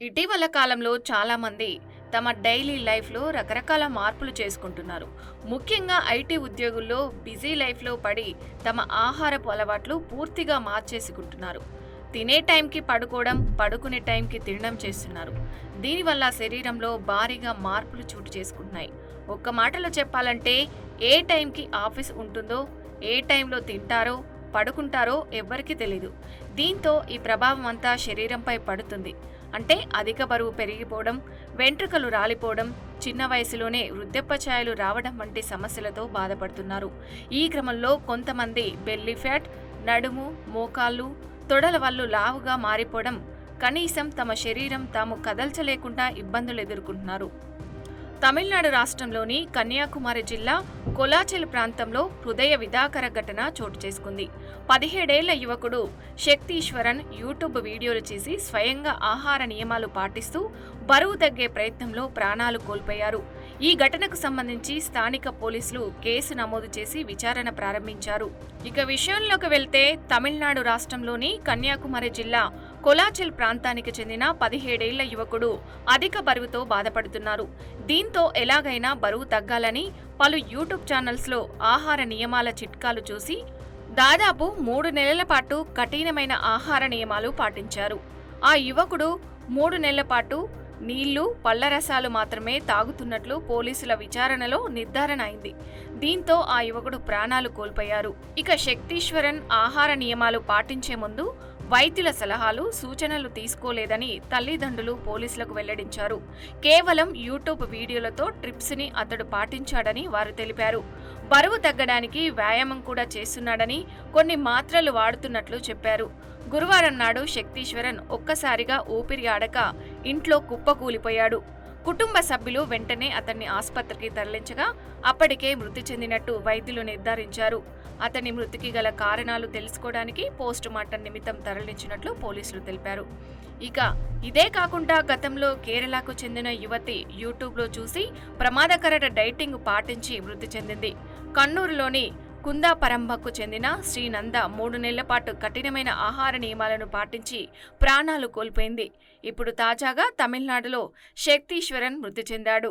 ఇటీవల కాలంలో చాలామంది తమ డైలీ లైఫ్లో రకరకాల మార్పులు చేసుకుంటున్నారు. ముఖ్యంగా ఐటీ ఉద్యోగుల్లో బిజీ లైఫ్లో పడి తమ ఆహారపు అలవాట్లు పూర్తిగా మార్చేసుకుంటున్నారు. తినే టైంకి పడుకోవడం, పడుకునే టైంకి తినడం చేస్తున్నారు. దీనివల్ల శరీరంలో భారీగా మార్పులు చోటు చేసుకుంటున్నాయి. ఒక్క మాటలో చెప్పాలంటే ఏ టైంకి ఆఫీస్ ఉంటుందో, ఏ టైంలో తింటారో పడుకుంటారో ఎవ్వరికీ తెలీదు. దీంతో ఈ ప్రభావం అంతా శరీరంపై పడుతుంది. అంటే అధిక బరువు పెరిగిపోవడం, వెంట్రుకలు రాలిపోవడం, చిన్న వయసులోనే వృద్ధాప్య ఛాయలు రావడం వంటి సమస్యలతో బాధపడుతున్నారు. ఈ క్రమంలో కొంతమంది బెల్లీ ఫ్యాట్, నడుము, మోకాళ్ళు, తొడల వల్లు లావుగా మారిపోవడం, కనీసం తమ శరీరం తాము కదల్చలేకుండా ఇబ్బందులు ఎదుర్కొంటున్నారు. తమిళనాడు రాష్ట్రంలోని కన్యాకుమారి జిల్లా కొలాచెల్ ప్రాంతంలో హృదయ విదాకర ఘటన చోటు చేసుకుంది. 17 ఏళ్ల యువకుడు శక్తీశ్వరన్ యూట్యూబ్ వీడియోలు చేసి స్వయంగా ఆహార నియమాలు పాటిస్తూ బరువు తగ్గే ప్రయత్నంలో ప్రాణాలు కోల్పోయారు. ఈ ఘటనకు సంబంధించి స్థానిక పోలీసులు కేసు నమోదు చేసి విచారణ ప్రారంభించారు. ఇక విషయంలోకి వెళ్తే తమిళనాడు రాష్ట్రంలోని కన్యాకుమారి జిల్లా కొలాచెల్ ప్రాంతానికి చెందిన 17 ఏళ్ల యువకుడు అధిక బరువుతో బాధపడుతున్నారు. దీంతో ఎలాగైనా బరువు తగ్గాలని పలు యూట్యూబ్ ఛానల్స్లో ఆహార నియమాల చిట్కాలు చూసి దాదాపు 3 నెలల పాటు కఠినమైన ఆహార నియమాలు పాటించారు. ఆ యువకుడు 3 నెలల పాటు నీళ్లు, పళ్ల రసాలు మాత్రమే తాగుతున్నట్లు పోలీసుల విచారణలో నిర్ధారణ అయింది. దీంతో ఆ యువకుడు ప్రాణాలు కోల్పోయారు. ఇక శక్తీశ్వరన్ ఆహార నియమాలు పాటించే ముందు వైద్యుల సలహాలు, సూచనలు తీసుకోలేదని తల్లిదండ్రులు పోలీసులకు వెల్లడించారు. కేవలం యూట్యూబ్ వీడియోలతో ట్రిప్స్ ని అతడు పాటించాడని వారు తెలిపారు. బరువు తగ్గడానికి వ్యాయామం కూడా చేస్తున్నాడని, కొన్ని మాత్రలు వాడుతున్నట్లు చెప్పారు. గురువారం నాడు శక్తీశ్వరన్ ఒక్కసారిగా ఊపిరి ఆడక ఇంట్లో కుప్పకూలిపోయాడు. కుటుంబ సభ్యులు వెంటనే అతన్ని ఆసుపత్రికి తరలించగా అప్పటికే మృతి చెందినట్టు వైద్యులు నిర్ధారించారు. అతని మృతికి గల కారణాలు తెలుసుకోవడానికి పోస్టుమార్టం నిమిత్తం తరలించినట్లు పోలీసులు తెలిపారు. ఇక ఇదే కాకుండా గతంలో కేరళకు చెందిన యువతి యూట్యూబ్లో చూసి ప్రమాదకర డైటింగ్ పాటించి మృతి చెందింది. కన్నూరులోని కుందాపరంబకు చెందిన శ్రీనంద 3 నెలల పాటు కఠినమైన ఆహార నియమాలను పాటించి ప్రాణాలు కోల్పోయింది. ఇప్పుడు తాజాగా తమిళనాడులో శక్తీశ్వరన్ మృతి చెందాడు.